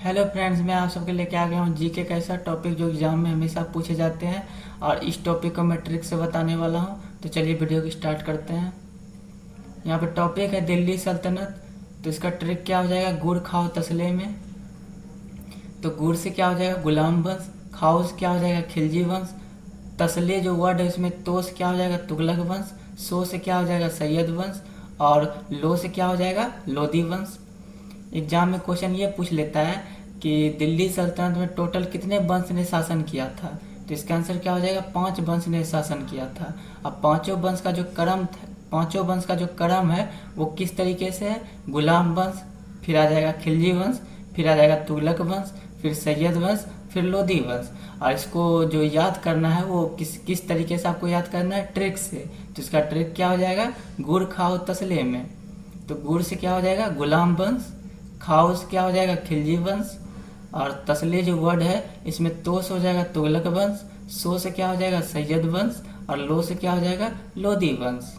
Hello friends, मैं आप सबके लेके आ गया हूँ जीके का ऐसा टॉपिक जो एग्जाम में हमेशा पूछे जाते हैं और इस टॉपिक को मैं ट्रिक से बताने वाला हूँ। तो चलिए वीडियो को स्टार्ट करते हैं। यहाँ पे टॉपिक है दिल्ली सल्तनत। तो इसका ट्रिक क्या हो जाएगा, गुड़ खाओ तसले में। तो गुड़ से क्या हो जाएगा, गुलाम वंश। खाओ से क्या हो जाएगा, खिलजी वंश। तसले जो वर्ड है उसमें तो से क्या हो जाएगा, तुगलक वंश। सो से क्या हो जाएगा, सैयद वंश। और लो से क्या हो जाएगा, लोधी वंश। एग्जाम में क्वेश्चन ये पूछ लेता है कि दिल्ली सल्तनत में टोटल कितने वंश ने शासन किया था। तो इसका आंसर क्या हो जाएगा, 5 वंश ने शासन किया था। अब पांचों वंश का जो क्रम है वो किस तरीके से है, गुलाम वंश, फिर आ जाएगा खिलजी वंश, फिर आ जाएगा तुगलक वंश, फिर सैयद वंश, फिर लोधी वंश। और इसको जो याद करना है वो किस किस तरीके से आपको याद करना है, ट्रिक से। तो इसका ट्रिक क्या हो जाएगा, गुड़ खाओ तसले में। तो गुड़ से क्या हो जाएगा, गुलाम वंश। खाओ से क्या हो जाएगा, खिलजी वंश। और तसले जो वर्ड है इसमें तो से हो जाएगा तुगलक वंश। सो से क्या हो जाएगा, सैयद वंश। और लो से क्या हो जाएगा, लोधी वंश।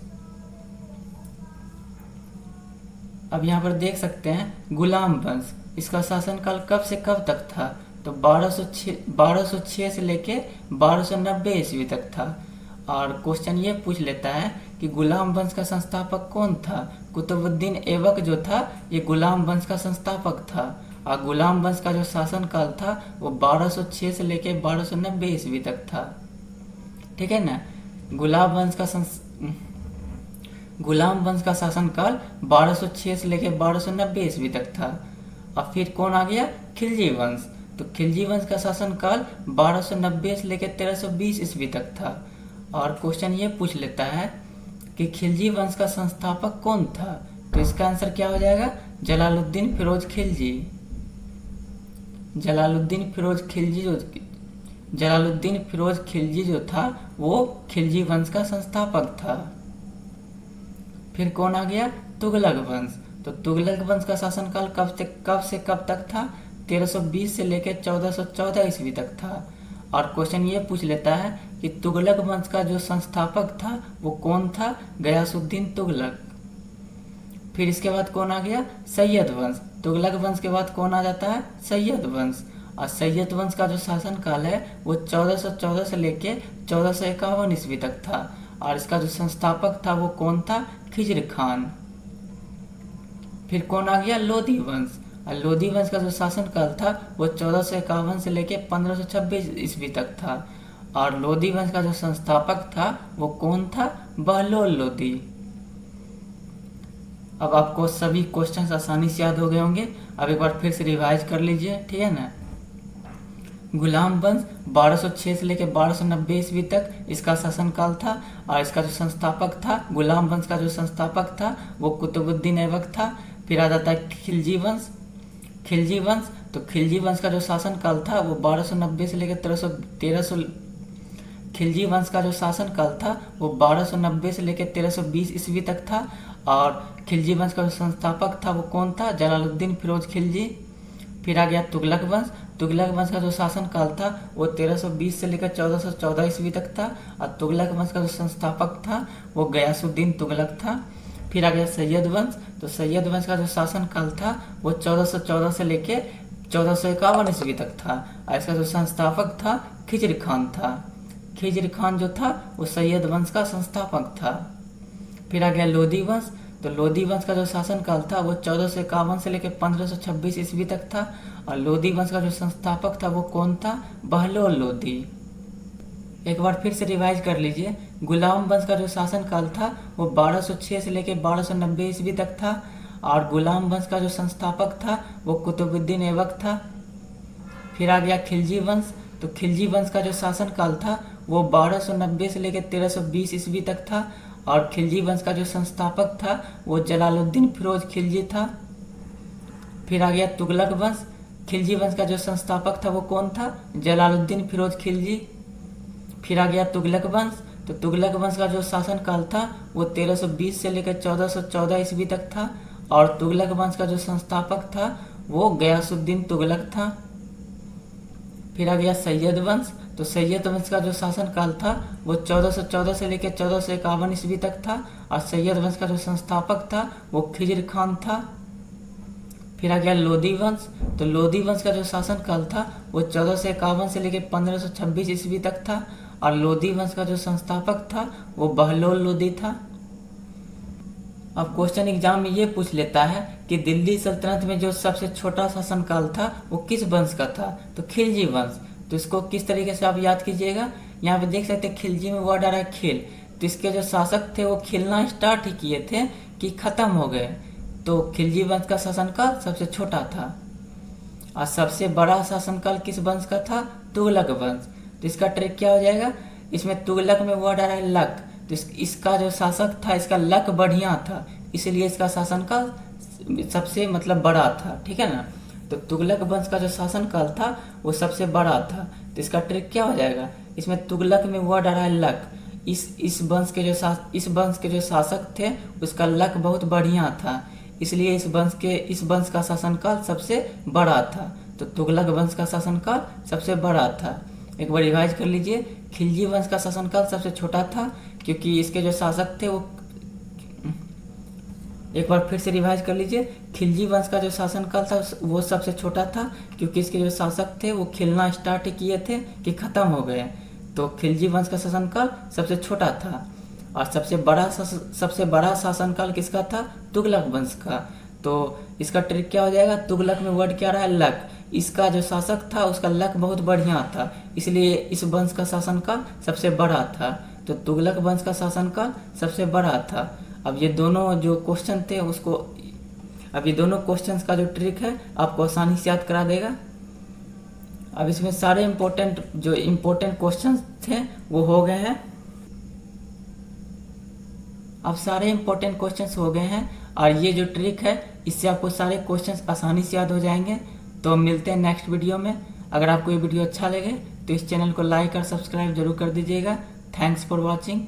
अब यहाँ पर देख सकते हैं गुलाम वंश, इसका शासनकाल कब से कब तक था। तो 1206 से लेके 1290 ईस्वी तक था। और क्वेश्चन ये पूछ लेता है कि गुलाम वंश का संस्थापक कौन था। कुतुबुद्दीन ऐबक जो था ये गुलाम वंश का संस्थापक था। और गुलाम वंश का जो शासनकाल था वो 1206 से लेके 1290 ईस्वी तक था। ठीक है ना। गुलाम वंश का शासनकाल 1206 से लेकर 1290 ईस्वी तक था। अब फिर कौन आ गया, खिलजी वंश। तो खिलजी वंश का शासनकाल 1290 से लेकर 1320 ईस्वी तक था। और क्वेश्चन ये पूछ लेता है कि खिलजी वंश का संस्थापक कौन था। तो इसका आंसर क्या हो जाएगा, जलालुद्दीन फिरोज खिलजी। जलालुद्दीन फिरोज खिलजी जो था वो खिलजी वंश का संस्थापक था। फिर कौन आ गया, तुगलक वंश। तो तुगलक वंश का शासनकाल कब से कब तक था, 1320 से लेकर 1414 ईस्वी तक था। और क्वेश्चन ये पूछ लेता है कि तुगलक वंश का जो संस्थापक था वो कौन था, गयासुद्दीन तुगलक। फिर इसके बाद कौन आ गया, सैयद वंश। तुगलक वंश के बाद कौन आ जाता है, सैयद वंश। और सैयद वंश का जो शासनकाल है वो 1414 से लेके 1451 ईस्वी तक था। और इसका जो संस्थापक था वो कौन था, खिजर खान। फिर कौन आ गया, लोधी वंश। और लोधी वंश का जो शासनकाल था वो 1451 से लेके 1526 ईस्वी तक था। और लोधी वंश का जो संस्थापक था वो कौन था, बहलोल लोधी। अब आपको सभी क्वेश्चंस आसानी से याद हो गए होंगे। अब एक बार फिर से रिवाइज कर लीजिए, ठीक है ना। गुलाम वंश 1206 से लेकर 1290 ईस्वी तक इसका शासनकाल था। और इसका जो संस्थापक था, गुलाम वंश का जो संस्थापक था वो कुतुबुद्दीन ऐबक था। फिर आ जाता है खिलजी वंश। तो खिलजी वंश का जो शासनकाल था वो 1290 से लेकर 1300 खिलजी वंश का जो शासनकाल था वो 1290 से लेकर 1320 ईस्वी तक था। और खिलजी वंश का जो संस्थापक था वो कौन था, जलालुद्दीन फिरोज खिलजी। फिर आ गया तुगलक वंश। तुगलक वंश का जो शासनकाल था वो 1320 से लेकर 1414 ईस्वी तक था। और तुगलक वंश का जो संस्थापक था वो गयासुद्दीन तुगलक था। फिर आ गया सैयद वंश। तो सैयद वंश का जो शासनकाल था वो 1414 से लेकर 1451 ईस्वी तक था। और इसका जो संस्थापक था खिजर खान था। खिजर खान जो था वो सैयद वंश का संस्थापक था। फिर आ गया लोधी वंश। तो लोधी वंश का जो शासनकाल था वो 1451 से लेकर 1526 ईस्वी तक था। और लोधी वंश का जो संस्थापक था वो कौन था, बहलोल लोधी। एक बार फिर से रिवाइज कर लीजिए। गुलाम वंश का जो शासनकाल था वो 1206 से लेकर 1290 ईस्वी तक था। और गुलाम वंश का जो संस्थापक था वो कुतुबुद्दीन ऐबक था। फिर आ गया खिलजी वंश। तो खिलजी वंश का जो शासनकाल था वो 1290 से लेकर 1320 ईस्वी तक था। और खिलजी वंश का जो संस्थापक था वो जलालुद्दीन फिरोज खिलजी था। फिर आ गया तुगलक वंश। खिलजी वंश का जो संस्थापक था वो कौन था, जलालुद्दीन फिरोज खिलजी। फिर आ गया तुगलक वंश। तो तुगलक वंश का जो शासनकाल था वो 1320 से लेकर 1414 ईस्वी तक था। और तुगलक वंश का जो संस्थापक था वो गयासुद्दीन तुगलक था। फिर आ गया सैयद वंश। तो सैयद वंश का जो शासनकाल था वो 1414 से लेकर 1451 ईस्वी तक था। और सैयद वंश का जो संस्थापक था वो खिजर खान था। फिर आ गया लोधी वंश। तो लोधी वंश का जो शासनकाल था वो 1451 से लेकर 1526 ईस्वी तक था, और लोधी वंश का जो संस्थापक था वो बहलोल लोधी था। अब क्वेश्चन एग्जाम में ये पूछ लेता है कि दिल्ली सल्तनत में जो सबसे छोटा शासनकाल था वो किस वंश का था, तो खिलजी वंश। तो इसको किस तरीके से आप याद कीजिएगा, यहाँ पे देख सकते हैं खिलजी में वर्ड आ रहा है खिल, तो इसके जो शासक थे वो खिलना स्टार्ट ही किए थे कि खत्म हो गए, तो खिलजी वंश का शासनकाल सबसे छोटा था। और सबसे बड़ा शासनकाल किस वंश का था, तुगलक वंश। तो इसका ट्रिक क्या हो जाएगा, इसमें तुगलक में वर्ड आ रहा है लक, तो इसका जो शासक था इसका लक बढ़िया था, इसलिए इसका शासनकाल सबसे बड़ा था, ठीक है ना। तो तुगलक वंश का जो शासनकाल था वो सबसे बड़ा था, तो इसका ट्रिक क्या हो जाएगा, इसमें तुगलक में वर्ड आ रहा है लक, इस वंश के जो शासक थे उसका लक बहुत बढ़िया था, इसलिए इस वंश का शासनकाल सबसे बड़ा था। तो तुगलक वंश का शासनकाल सबसे बड़ा था। एक बार रिवाइज कर लीजिए, खिलजी वंश का शासनकाल सबसे छोटा था क्योंकि इसके जो शासक थे वो, एक बार फिर से रिवाइज कर लीजिए, खिलजी वंश का जो शासनकाल था वो सबसे छोटा था क्योंकि इसके जो शासक थे वो खिलना स्टार्ट किए थे कि खत्म हो गए, तो खिलजी वंश का शासनकाल सबसे छोटा था। और सबसे बड़ा शासनकाल किसका था, तुगलक वंश का। तो इसका ट्रिक क्या हो जाएगा, तुगलक में वर्ड क्या रहा है लक, इसका जो शासक था उसका लक बहुत बढ़िया था, इसलिए इस वंश का शासनकाल सबसे बड़ा था, तो तुगलक वंश का शासनकाल सबसे बड़ा था। अब ये दोनों जो क्वेश्चन थे अब ये दोनों क्वेश्चंस का जो ट्रिक है आपको आसानी से याद करा देगा। अब इसमें सारे इम्पोर्टेंट क्वेश्चंस थे वो हो गए हैं, अब सारे इम्पोर्टेंट क्वेश्चंस हो गए हैं, और ये जो ट्रिक है इससे आपको सारे क्वेश्चंस आसानी से याद हो जाएंगे। तो मिलते हैं नेक्स्ट वीडियो में। अगर आपको ये वीडियो अच्छा लगे तो इस चैनल को लाइक और सब्सक्राइब जरूर कर दीजिएगा। Thanks for watching.